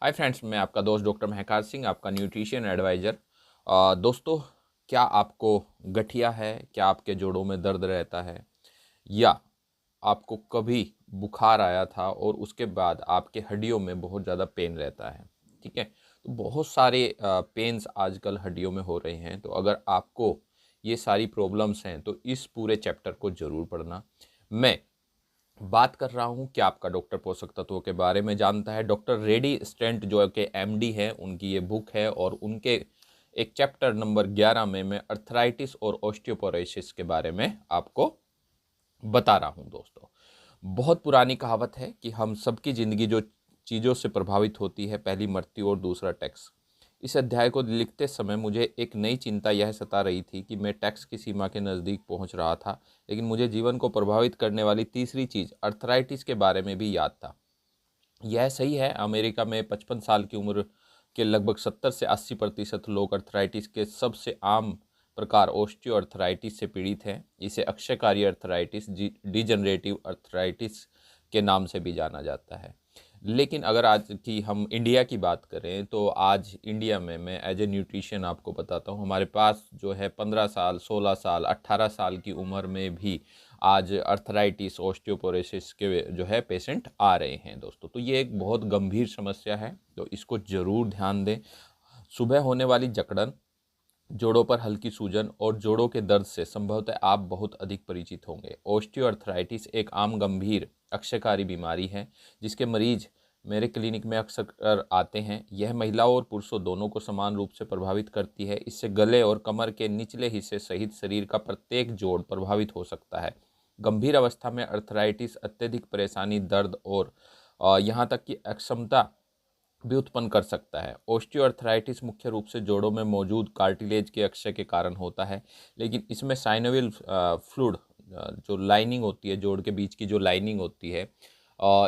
Hi friends, मैं आपका दोस्त डॉक्टर महकार सिंह, आपका न्यूट्रिशन एडवाइज़र। दोस्तों, क्या आपको गठिया है? क्या आपके जोड़ों में दर्द रहता है? या आपको कभी बुखार आया था और उसके बाद आपके हड्डियों में बहुत ज़्यादा पेन रहता है? ठीक है, तो बहुत सारे पेन्स आजकल हड्डियों में हो रहे हैं। तो अगर आपको ये सारी प्रॉब्लम्स हैं तो इस पूरे चैप्टर को ज़रूर पढ़ना। मैं बात कर रहा हूँ कि आपका डॉक्टर पोषक तत्वों के बारे में जानता है। डॉक्टर रेडी स्टेंट जो कि एमडी है, उनकी ये बुक है और उनके एक चैप्टर नंबर 11 में मैं अर्थराइटिस और ऑस्टियोपोरोसिस के बारे में आपको बता रहा हूँ। दोस्तों, बहुत पुरानी कहावत है कि हम सबकी ज़िंदगी जो चीज़ों से प्रभावित होती है, पहली मृत्यु और दूसरा टैक्स। इस अध्याय को लिखते समय मुझे एक नई चिंता यह सता रही थी कि मैं टैक्स की सीमा के नज़दीक पहुंच रहा था, लेकिन मुझे जीवन को प्रभावित करने वाली तीसरी चीज़ अर्थराइटिस के बारे में भी याद था। यह सही है, अमेरिका में 55 साल की उम्र के लगभग 70 से 80% लोग अर्थराइटिस के सबसे आम प्रकार ऑस्टियो अर्थराइटिस से पीड़ित हैं। इसे अक्षयकारी अर्थराइटिस, डिजनरेटिव अर्थराइटिस के नाम से भी जाना जाता है। लेकिन अगर आज की हम इंडिया की बात करें तो आज इंडिया में मैं एज ए न्यूट्रिशन आपको बताता हूँ, हमारे पास जो है 15 साल, 16 साल, 18 साल की उम्र में भी आज अर्थराइटिस, ऑस्टियोपोरोसिस के जो है पेशेंट आ रहे हैं। दोस्तों, तो ये एक बहुत गंभीर समस्या है, तो इसको ज़रूर ध्यान दें। सुबह होने वाली जकड़न, जोड़ों पर हल्की सूजन और जोड़ों के दर्द से संभवतः आप बहुत अधिक परिचित होंगे। ऑस्टियोआर्थराइटिस एक आम गंभीर अक्षयकारी बीमारी है जिसके मरीज मेरे क्लिनिक में अक्सर आते हैं। यह महिलाओं और पुरुषों दोनों को समान रूप से प्रभावित करती है। इससे गले और कमर के निचले हिस्से सहित शरीर का प्रत्येक जोड़ प्रभावित हो सकता है। गंभीर अवस्था में अर्थराइटिस अत्यधिक परेशानी, दर्द और यहाँ तक कि अक्षमता भी उत्पन्न कर सकता है। ऑस्टियोआर्थराइटिस मुख्य रूप से जोड़ों में मौजूद कार्टिलेज के अक्षय के कारण होता है, लेकिन इसमें साइनोवियल फ्लूइड, जो लाइनिंग होती है, जोड़ के बीच की जो लाइनिंग होती है,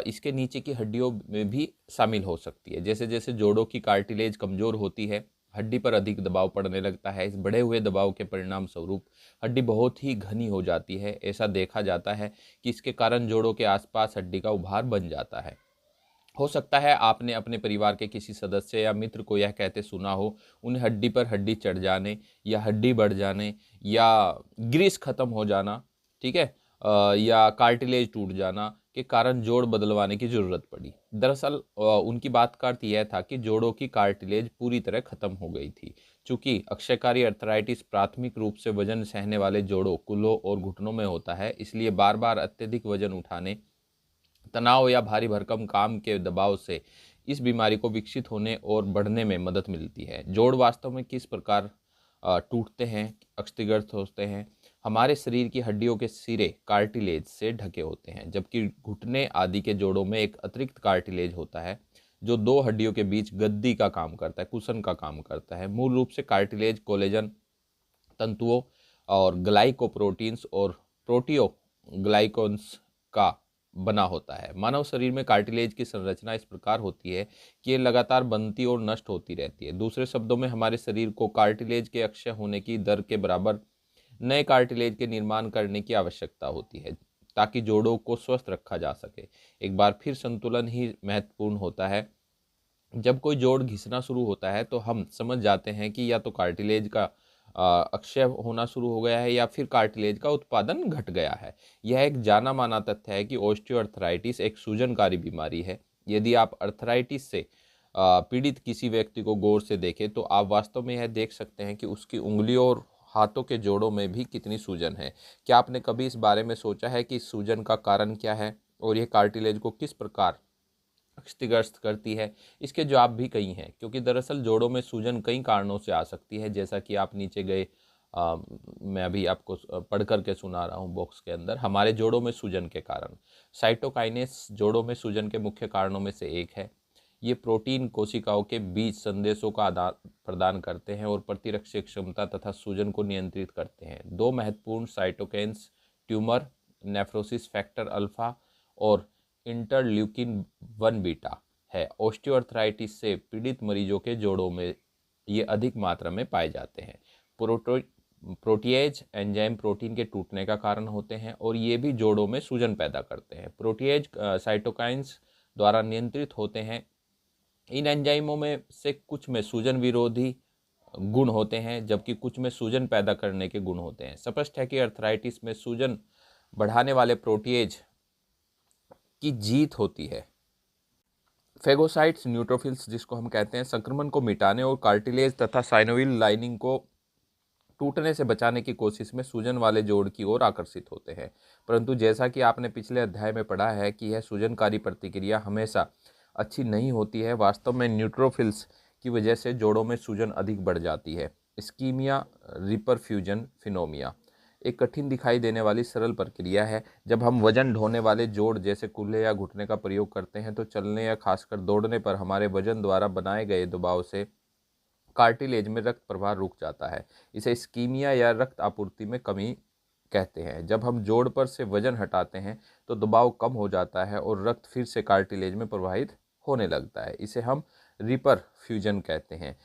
इसके नीचे की हड्डियों में भी शामिल हो सकती है। जैसे जैसे जोड़ों की कार्टिलेज कमज़ोर होती है, हड्डी पर अधिक दबाव पड़ने लगता है। इस बढ़े हुए दबाव के परिणाम स्वरूप हड्डी बहुत ही घनी हो जाती है। ऐसा देखा जाता है कि इसके कारण जोड़ों के आसपास हड्डी का उभार बन जाता है। हो सकता है आपने अपने परिवार के किसी सदस्य या मित्र को यह कहते सुना हो, उन्हें हड्डी पर हड्डी चढ़ जाने या हड्डी बढ़ जाने या ग्रीस खत्म हो जाना, ठीक है, या कार्टिलेज टूट जाना के कारण जोड़ बदलवाने की ज़रूरत पड़ी। दरअसल उनकी बात का अर्थ यह था कि जोड़ों की कार्टिलेज पूरी तरह खत्म हो गई थी। चूंकि अक्षयकारी अर्थराइटिस प्राथमिक रूप से वजन सहने वाले जोड़ों, कूल्हों और घुटनों में होता है, इसलिए बार बार अत्यधिक वजन उठाने, तनाव या भारी भरकम काम के दबाव से इस बीमारी को विकसित होने और बढ़ने में मदद मिलती है। जोड़ वास्तव में किस प्रकार टूटते हैं, क्षतिग्रस्त होते हैं? हमारे शरीर की हड्डियों के सिरे कार्टिलेज से ढके होते हैं, जबकि घुटने आदि के जोड़ों में एक अतिरिक्त कार्टिलेज होता है जो दो हड्डियों के बीच गद्दी का काम करता है, कुशन का काम करता है। मूल रूप से कार्टिलेज कोलेजन तंतुओं और ग्लाइकोप्रोटीन्स और प्रोटियोग्लाइकॉन्स का बना होता है। मानव शरीर में कार्टिलेज की संरचना इस प्रकार होती है कि ये लगातार बनती और नष्ट होती रहती है। दूसरे शब्दों में, हमारे शरीर को कार्टिलेज के अक्षय होने की दर के बराबर नए कार्टिलेज के निर्माण करने की आवश्यकता होती है ताकि जोड़ों को स्वस्थ रखा जा सके। एक बार फिर संतुलन ही महत्वपूर्ण होता है। जब कोई जोड़ घिसना शुरू होता है तो हम समझ जाते हैं कि या तो कार्टिलेज का अक्षय होना शुरू हो गया है या फिर कार्टिलेज का उत्पादन घट गया है। यह एक जाना माना तथ्य है कि ऑस्टियोआर्थराइटिस एक सूजनकारी बीमारी है। यदि आप अर्थराइटिस से पीड़ित किसी व्यक्ति को गौर से देखें तो आप वास्तव में यह देख सकते हैं कि उसकी उंगलियों और हाथों के जोड़ों में भी कितनी सूजन है। क्या आपने कभी इस बारे में सोचा है कि इस सूजन का कारण क्या है और यह कार्टिलेज को किस प्रकार क्षतिग्रस्त करती है? इसके जवाब भी कई हैं, क्योंकि दरअसल जोड़ों में सूजन कई कारणों से आ सकती है। जैसा कि आप नीचे गए, मैं अभी आपको पढ़ करके सुना रहा हूँ बॉक्स के अंदर। हमारे जोड़ों में सूजन के कारण, साइटोकाइनेस जोड़ों में सूजन के मुख्य कारणों में से एक है। ये प्रोटीन कोशिकाओं के बीच संदेशों का आदान प्रदान करते हैं और प्रतिरक्षी क्षमता तथा सूजन को नियंत्रित करते हैं। दो महत्वपूर्ण साइटोकैन्स ट्यूमर नेफ्रोसिस फैक्टर अल्फा और इंटरल्यूकिन 1 बीटा है। ऑस्टियोआर्थराइटिस से पीड़ित मरीजों के जोड़ों में ये अधिक मात्रा में पाए जाते हैं। प्रोटो प्रोटीएज एंजाइम प्रोटीन के टूटने का कारण होते हैं और ये भी जोड़ों में सूजन पैदा करते हैं। प्रोटीएज साइटोकाइंस द्वारा नियंत्रित होते हैं इन एंजाइमों में से कुछ में सूजन विरोधी गुण होते हैं, जबकि कुछ में सूजन पैदा करने के गुण होते हैं। स्पष्ट है कि अर्थराइटिस में सूजन बढ़ाने वाले प्रोटीएज की जीत होती है। फेगोसाइट्स, न्यूट्रोफिल्स जिसको हम कहते हैं, संक्रमण को मिटाने और कार्टिलेज तथा साइनोविल लाइनिंग को टूटने से बचाने की कोशिश में सूजन वाले जोड़ की ओर आकर्षित होते हैं। परंतु जैसा कि आपने पिछले अध्याय में पढ़ा है कि यह सूजनकारी प्रतिक्रिया हमेशा अच्छी नहीं होती है। वास्तव में न्यूट्रोफिल्स की वजह से जोड़ों में सूजन अधिक बढ़ जाती है। इस्कीमिया रिपरफ्यूजन फिनोमिया एक कठिन दिखाई देने वाली सरल प्रक्रिया है। जब हम वजन ढोने वाले जोड़ जैसे कूल्हे या घुटने का प्रयोग करते हैं तो चलने या खासकर दौड़ने पर हमारे वजन द्वारा बनाए गए दबाव से कार्टिलेज में रक्त प्रवाह रुक जाता है। इसे इस्कीमिया या रक्त आपूर्ति में कमी कहते हैं। जब हम जोड़ पर से वजन हटाते हैं तो दबाव कम हो जाता है और रक्त फिर से कार्टिलेज में प्रवाहित होने लगता है। इसे हम रिपरफ्यूजन कहते हैं।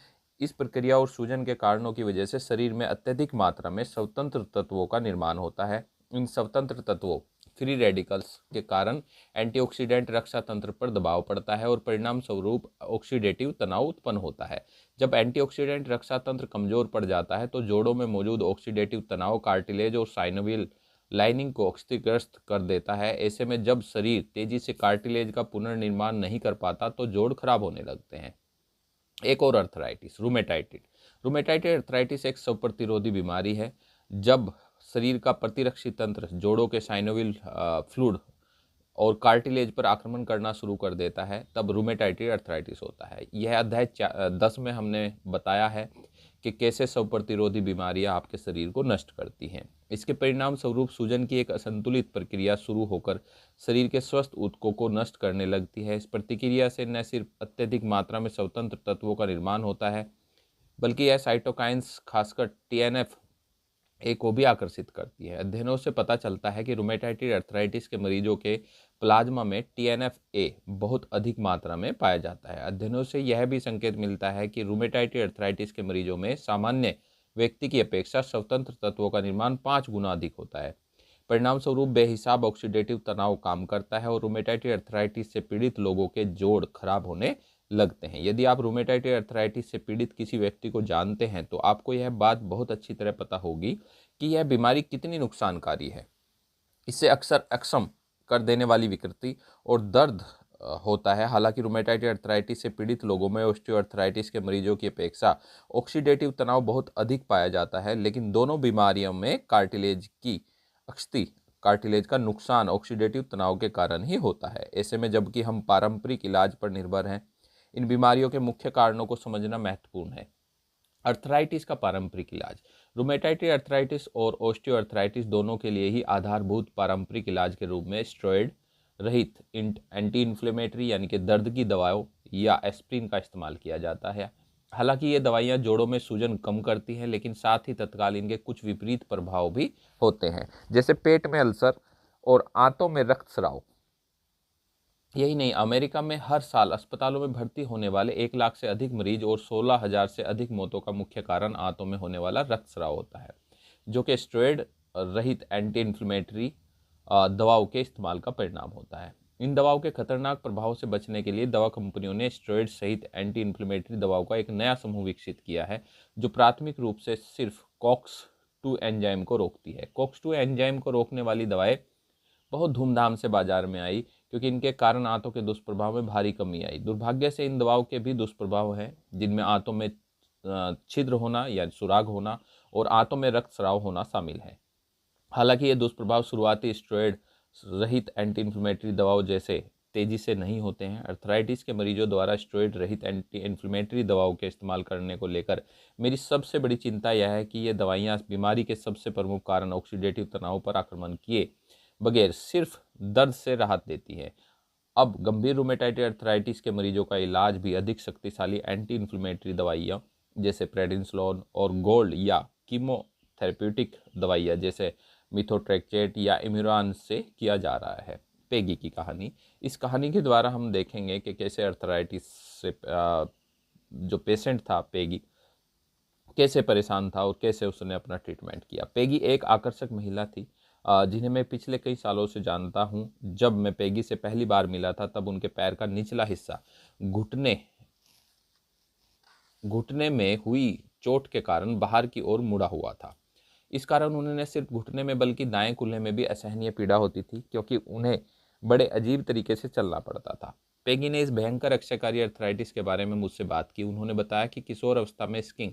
इस प्रक्रिया और सूजन के कारणों की वजह से शरीर में अत्यधिक मात्रा में स्वतंत्र तत्वों का निर्माण होता है। इन स्वतंत्र तत्वों फ्री रेडिकल्स के कारण एंटीऑक्सीडेंट रक्षा तंत्र पर दबाव पड़ता है और परिणाम स्वरूप ऑक्सीडेटिव तनाव उत्पन्न होता है। जब एंटीऑक्सीडेंट रक्षा तंत्र कमजोर पड़ जाता है तो जोड़ों में मौजूद ऑक्सीडेटिव तनाव कार्टिलेज और साइनोवियल लाइनिंग को क्षतिग्रस्त कर देता है। ऐसे में जब शरीर तेजी से कार्टिलेज का पुनर्निर्माण नहीं कर पाता तो जोड़ खराब होने लगते हैं। एक और अर्थराइटिस, रूमेटाइटिस। रूमेटाइटिस अर्थराइटिस एक स्व प्रतिरोधी बीमारी है। जब शरीर का प्रतिरक्षी तंत्र जोड़ों के साइनोविल फ्लूइड और कार्टिलेज पर आक्रमण करना शुरू कर देता है तब रूमेटाइटिस अर्थराइटिस होता है। यह अध्याय 10 में हमने बताया है कि कैसे स्व प्रतिरोधी बीमारियां आपके शरीर को नष्ट करती हैं। इसके परिणाम स्वरूप सूजन की एक असंतुलित प्रक्रिया शुरू होकर शरीर के स्वस्थ ऊतकों को नष्ट करने लगती है। इस प्रतिक्रिया से न सिर्फ अत्यधिक मात्रा में स्वतंत्र तत्वों का निर्माण होता है बल्कि यह साइटोकाइंस खासकर टीएनएफ ए को भी आकर्षित करती है। अध्ययनों से पता चलता है कि रूमेटाइटिस अर्थराइटिस के मरीजों के प्लाज्मा में टीएनएफ ए बहुत अधिक मात्रा में पाया जाता है। अध्ययनों से यह भी संकेत मिलता है कि रूमेटाइटिस अर्थराइटिस के मरीजों में सामान्य व्यक्ति की अपेक्षा स्वतंत्र तत्वों का निर्माण 5 गुना अधिक होता है। परिणाम स्वरूप बेहिसाब ऑक्सीडेटिव तनाव काम करता है और रूमेटाइटिस अर्थराइटिस से पीड़ित लोगों के जोड़ खराब होने लगते हैं। यदि आप रूमेटाइटिस अर्थराइटिस से पीड़ित किसी व्यक्ति को जानते हैं तो आपको यह बात बहुत अच्छी तरह पता होगी कि यह बीमारी कितनी नुकसानकारी है। इससे अक्सर अक्षम कर देने वाली विकृति और दर्द होता है। हालांकि रूमेटाइटिस अर्थराइटिस से पीड़ित लोगों में ऑस्टियोआर्थराइटिस के मरीजों की अपेक्षा ऑक्सीडेटिव तनाव बहुत अधिक पाया जाता है, लेकिन दोनों बीमारियों में कार्टिलेज की अक्षति, कार्टिलेज का नुकसान ऑक्सीडेटिव तनाव के कारण ही होता है। ऐसे में जबकि हम पारंपरिक इलाज पर निर्भर हैं, इन बीमारियों के मुख्य कारणों को समझना महत्वपूर्ण है। अर्थराइटिस का पारंपरिक इलाज। रूमेटाइटिस अर्थराइटिस और ऑस्टियोआर्थराइटिस दोनों के लिए ही आधारभूत पारंपरिक इलाज के रूप में स्टेरॉयड रहित एंटी इन्फ्लेमेटरी यानी कि दर्द की दवाओं या एस्प्रिन का इस्तेमाल किया जाता है। हालांकि ये दवाइयाँ जोड़ों में सूजन कम करती हैं, लेकिन साथ ही तत्काल इनके कुछ विपरीत प्रभाव भी होते हैं, जैसे पेट में अल्सर और आंतों में रक्तस्राव। यही नहीं, अमेरिका में हर साल अस्पतालों में भर्ती होने वाले 1 लाख से अधिक मरीज और 16,000 से अधिक मौतों का मुख्य कारण आंतों में होने वाला रक्तस्राव होता है, जो कि स्टेरॉयड रहित एंटी इन्फ्लेमेटरी दवाओं के इस्तेमाल का परिणाम होता है। इन दवाओं के खतरनाक प्रभाव से बचने के लिए दवा कंपनियों ने स्टेरॉयड सहित एंटी इन्फ्लेमेटरी दवाओं का एक नया समूह विकसित किया है, जो प्राथमिक रूप से सिर्फ COX-2 एंजाइम को रोकती है। COX-2 एंजाइम को रोकने वाली दवाएं बहुत धूमधाम से बाजार में आई क्योंकि इनके कारण आंतों के दुष्प्रभाव में भारी कमी आई। दुर्भाग्य से इन दवाओं के भी दुष्प्रभाव हैं, जिनमें आंतों में छिद्र होना या सुराग होना और आंतों में रक्तस्राव होना शामिल है। हालांकि ये दुष्प्रभाव शुरुआती स्टेरॉयड रहित एंटी इन्फ्लेमेटरी दवाओं जैसे तेजी से नहीं होते हैं। अर्थराइटिस के मरीजों द्वारा स्टेरॉयड रहित एंटी इन्फ्लेमेटरी दवाओं के इस्तेमाल करने को लेकर मेरी सबसे बड़ी चिंता यह है कि ये दवाइयाँ बीमारी के सबसे प्रमुख कारण ऑक्सीडेटिव तनाव पर आक्रमण किए बगैर सिर्फ दर्द से राहत देती है। अब गंभीर रूमेटाइटिस अर्थराइटिस के मरीजों का इलाज भी अधिक शक्तिशाली एंटी इन्फ्लेमेटरी दवाइयाँ जैसे प्रेडिनिसोलोन और गोल्ड या कीमोथेरेप्यूटिक दवाइयाँ जैसे मिथोट्रेक्सेट या इम्यूरान से किया जा रहा है। पेगी की कहानी। इस कहानी के द्वारा हम देखेंगे कि कैसे अर्थराइटिस से जो पेशेंट था पेगी कैसे परेशान था और कैसे उसने अपना ट्रीटमेंट किया। पेगी एक आकर्षक महिला थी जिन्हें मैं पिछले कई सालों से जानता हूं। जब मैं पेगी से पहली बार मिला था तब उनके पैर का निचला हिस्सा घुटने घुटने में हुई चोट के कारण बाहर की ओर मुड़ा हुआ था। इस कारण उन्हें न सिर्फ घुटने में बल्कि दाएं कूल्हे में भी असहनीय पीड़ा होती थी, क्योंकि उन्हें बड़े अजीब तरीके से चलना पड़ता था। पेगी ने इस भयंकर अक्षयकारी अर्थराइटिस के बारे में मुझसे बात की। उन्होंने बताया कि किशोर अवस्था में स्कीइंग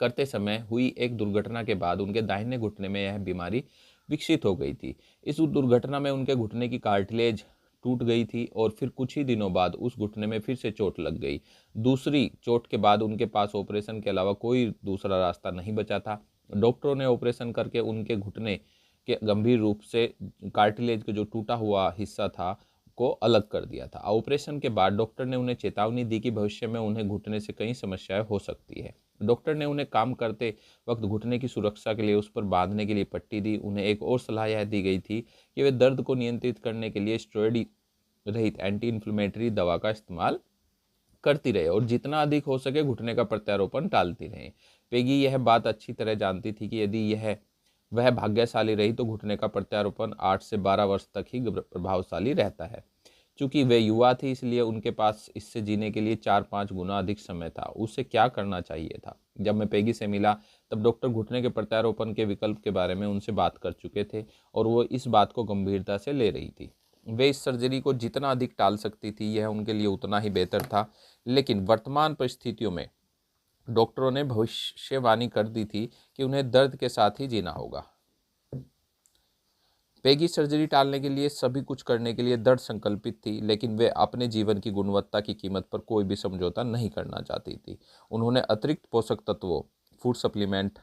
करते समय हुई एक दुर्घटना के बाद उनके दाहिने घुटने में यह बीमारी विकसित हो गई थी। इस दुर्घटना में उनके घुटने की कार्टिलेज टूट गई थी और फिर कुछ ही दिनों बाद उस घुटने में फिर से चोट लग गई। दूसरी चोट के बाद उनके पास ऑपरेशन के अलावा कोई दूसरा रास्ता नहीं बचा था। डॉक्टरों ने ऑपरेशन करके उनके घुटने के गंभीर रूप से कार्टिलेज का जो टूटा हुआ हिस्सा था को अलग कर दिया था। ऑपरेशन के बाद डॉक्टर ने उन्हें चेतावनी दी कि भविष्य में उन्हें घुटने से कई समस्याएं हो सकती है। डॉक्टर ने उन्हें काम करते वक्त घुटने की सुरक्षा के लिए उस पर बांधने के लिए पट्टी दी। उन्हें एक और सलाह यह दी गई थी कि वे दर्द को नियंत्रित करने के लिए स्टेरॉइड रहित एंटी इन्फ्लेमेटरी दवा का इस्तेमाल करती रहे और जितना अधिक हो सके घुटने का प्रत्यारोपण टालती रहे। पेगी यह बात अच्छी तरह जानती थी कि यदि वह भाग्यशाली रही तो घुटने का प्रत्यारोपण 8 से 12 वर्ष तक ही प्रभावशाली रहता है। चूंकि वे युवा थी, इसलिए उनके पास इससे जीने के लिए 4-5 गुना अधिक समय था। उसे क्या करना चाहिए था? जब मैं पेगी से मिला तब डॉक्टर घुटने के प्रत्यारोपण के विकल्प के बारे में उनसे बात कर चुके थे और वो इस बात को गंभीरता से ले रही थी। वे इस सर्जरी को जितना अधिक टाल सकती थी यह उनके लिए उतना ही बेहतर था, लेकिन वर्तमान परिस्थितियों में डॉक्टरों ने भविष्यवाणी कर दी थी कि उन्हें दर्द के साथ ही जीना होगा। पेगी सर्जरी टालने के लिए सभी कुछ करने के लिए दृढ़ संकल्पित थी, लेकिन वे अपने जीवन की गुणवत्ता की कीमत पर कोई भी समझौता नहीं करना चाहती थी। उन्होंने अतिरिक्त पोषक तत्वों फूड सप्लीमेंट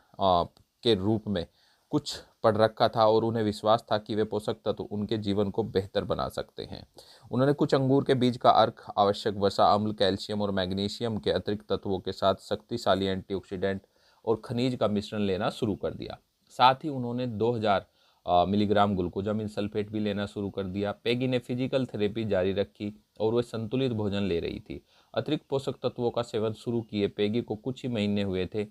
के रूप में कुछ पढ़ रखा था और उन्हें विश्वास था कि वे पोषक तत्व उनके जीवन को बेहतर बना सकते हैं। उन्होंने कुछ अंगूर के बीज का अर्क, आवश्यक वसा अम्ल, कैल्शियम और मैग्नीशियम के अतिरिक्त तत्वों के साथ शक्तिशाली एंटीऑक्सीडेंट और खनिज का मिश्रण लेना शुरू कर दिया। साथ ही उन्होंने 2000 मिलीग्राम ग्लूकोजामिन सल्फेट भी लेना शुरू कर दिया। पेगी ने फिजिकल थेरेपी जारी रखी और वह संतुलित भोजन ले रही थी। अतिरिक्त पोषक तत्वों का सेवन शुरू किए पेगी को कुछ ही महीने हुए थे,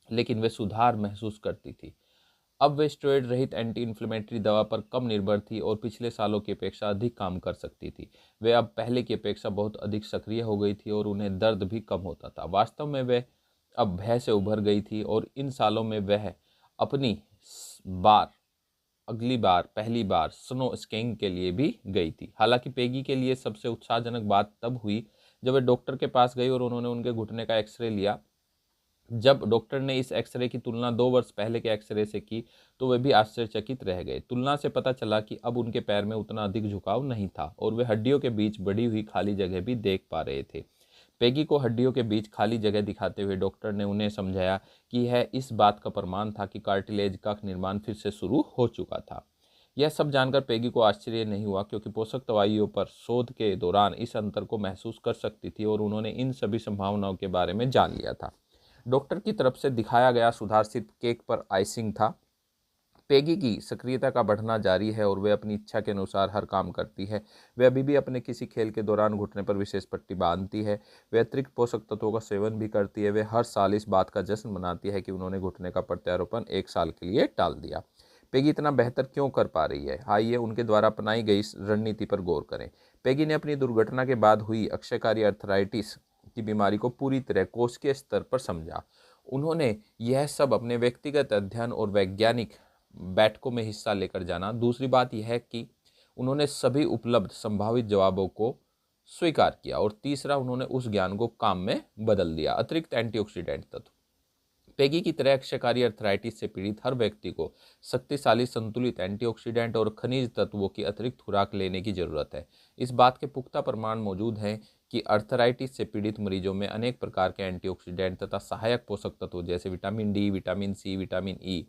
लेकिन वे सुधार महसूस करती थी। अब वे स्टेरॉइड रहित एंटी इन्फ्लेमेटरी दवा पर कम निर्भर थी और पिछले सालों की अपेक्षा अधिक काम कर सकती थी। वे अब पहले की अपेक्षा बहुत अधिक सक्रिय हो गई थी और उन्हें दर्द भी कम होता था। वास्तव में वे अब भय से उभर गई थी और इन सालों में वह अपनी पहली बार स्नो स्कीइंग के लिए भी गई थी। हालांकि पेगी के लिए सबसे उत्साहजनक बात तब हुई जब वे डॉक्टर के पास गई और उन्होंने उनके घुटने का एक्सरे लिया। जब डॉक्टर ने इस एक्सरे की तुलना 2 वर्ष पहले के एक्सरे से की तो वे भी आश्चर्यचकित रह गए। तुलना से पता चला कि अब उनके पैर में उतना अधिक झुकाव नहीं था और वे हड्डियों के बीच बढ़ी हुई खाली जगह भी देख पा रहे थे। पेगी को हड्डियों के बीच खाली जगह दिखाते हुए डॉक्टर ने उन्हें समझाया कि यह इस बात का प्रमाण था कि कार्टिलेज का निर्माण फिर से शुरू हो चुका था। यह सब जानकर पेगी को आश्चर्य नहीं हुआ, क्योंकि पोषक दवाइयों पर शोध के दौरान इस अंतर को महसूस कर सकती थी और उन्होंने इन सभी संभावनाओं के बारे में जान लिया था। डॉक्टर की तरफ से दिखाया गया सुधार सिर्फ केक पर आइसिंग था। पेगी की सक्रियता का बढ़ना जारी है और वे अपनी इच्छा के अनुसार हर काम करती है। वे अभी भी अपने किसी खेल के दौरान घुटने पर विशेष पट्टी बांधती है। वे अतिरिक्त पोषक तत्वों का सेवन भी करती है। वे हर साल इस बात का जश्न मनाती है कि उन्होंने घुटने का प्रत्यारोपण 1 साल के लिए टाल दिया। पेगी इतना बेहतर क्यों कर पा रही है? आइए उनके द्वारा अपनाई गई रणनीति पर गौर करें। पेगी ने अपनी दुर्घटना के बाद हुई अक्षयकारी अर्थराइटिस की बीमारी को पूरी तरह कोशिकीय स्तर पर समझा। उन्होंने यह सब अपने व्यक्तिगत अध्ययन और वैज्ञानिक बैठकों में हिस्सा लेकर जाना। दूसरी बात यह है कि उन्होंने सभी उपलब्ध संभावित जवाबों को स्वीकार किया और तीसरा, उन्होंने उस ज्ञान को काम में बदल दिया। अतिरिक्त एंटीऑक्सीडेंट तत्व। पेगी की तरह अक्षयकारी अर्थराइटिस से पीड़ित हर व्यक्ति को शक्तिशाली संतुलित एंटीऑक्सीडेंट और खनिज तत्वों की अतिरिक्त खुराक लेने की जरूरत है। इस बात के पुख्ता प्रमाण मौजूद हैं कि अर्थराइटिस से पीड़ित मरीजों में अनेक प्रकार के एंटीऑक्सीडेंट तथा सहायक पोषक तत्व जैसे vitamin D, vitamin C, vitamin E,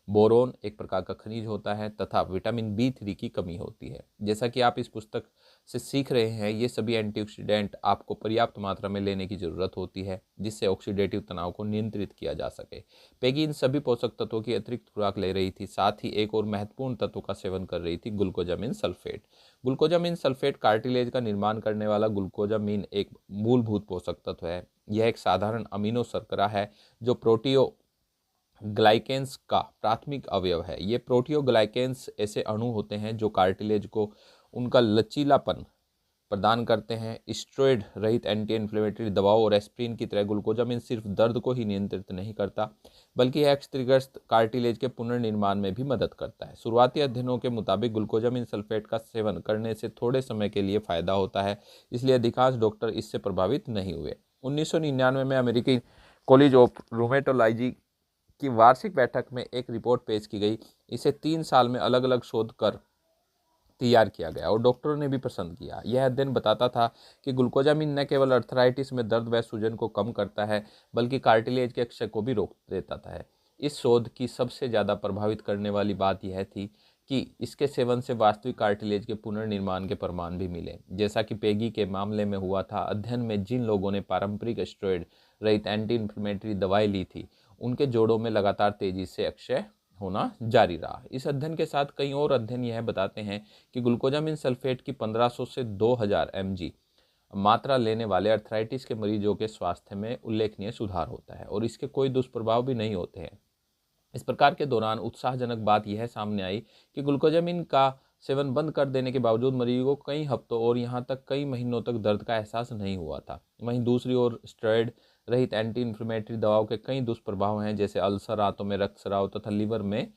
boron एक प्रकार का खनिज होता है तथा विटामिन B3 की कमी होती है। जैसा कि आप इस पुस्तक से सीख रहे हैं, ये सभी एंटीऑक्सीडेंट आपको पर्याप्त मात्रा में लेने की ज़रूरत होती है जिससे ऑक्सीडेटिव तनाव को नियंत्रित किया जा सके। पेगी इन सभी पोषक तत्वों की अतिरिक्त खुराक ले रही थी, साथ ही एक और महत्वपूर्ण तत्व का सेवन कर रही थी, glucosamine sulphate. Glucosamine sulphate cartilage का निर्माण करने वाला ग्लूकोजामिन एक मूलभूत पोषक तत्व है। यह एक साधारण अमीनो शर्करा है जो प्रोटियोग्लाइकेंस का प्राथमिक अवयव है। ये प्रोटियोग्लाइकेंस ऐसे अणु होते हैं जो कार्टिलेज को उनका लचीलापन प्रदान करते हैं। स्टेरॉयड रहित एंटी इन्फ्लेमेटरी दवाओं और एस्प्रिन की तरह ग्लूकोजामिन सिर्फ दर्द को ही नियंत्रित नहीं करता, बल्कि यह क्षतिग्रस्त कार्टिलेज के पुनर्निर्माण में भी मदद करता है। शुरुआती अध्ययनों के मुताबिक ग्लूकोजामिन सल्फेट का सेवन करने से थोड़े समय के लिए फायदा होता है, इसलिए अधिकांश डॉक्टर इससे प्रभावित नहीं हुए। 1999 में अमेरिकी कॉलेज ऑफ रूमेटोलॉजी की वार्षिक बैठक में एक रिपोर्ट पेश की गई। इसे 3 साल में अलग अलग शोध कर तैयार किया गया और डॉक्टरों ने भी पसंद किया। यह अध्ययन बताता था कि ग्लूकोजामिन न केवल अर्थराइटिस में दर्द व सूजन को कम करता है, बल्कि कार्टिलेज के क्षय को भी रोक देता है। इस शोध की सबसे ज़्यादा प्रभावित करने वाली बात यह थी कि इसके सेवन से वास्तविक कार्टिलेज के पुनर्निर्माण के प्रमाण भी मिले, जैसा कि पेगी के मामले में हुआ था। अध्ययन में जिन लोगों ने पारंपरिक स्टेरॉयड रहित एंटी इन्फ्लेमेटरी दवाई ली थी, उनके जोड़ों में लगातार तेजी से अक्षय होना जारी रहा। इस अध्ययन के साथ कई और अध्ययन यह बताते हैं कि ग्लूकोजामिन सल्फेट की 1500 से 2000 mg मात्रा लेने वाले अर्थराइटिस के मरीजों के स्वास्थ्य में उल्लेखनीय सुधार होता है और इसके कोई दुष्प्रभाव भी नहीं होते हैं। इस प्रकार के दौरान उत्साहजनक बात यह सामने आई कि ग्लूकोजामिन का सेवन बंद कर देने के बावजूद मरीजों को कई हफ्तों और यहाँ तक कई महीनों तक दर्द का एहसास नहीं हुआ था। वहीं दूसरी ओर स्टेरॉयड रहित एंटी इन्फ्लेमेटरी दवाओं के कई दुष्प्रभाव हैं, जैसे अल्सर, आंतों में रक्तस्राव तथा लीवर में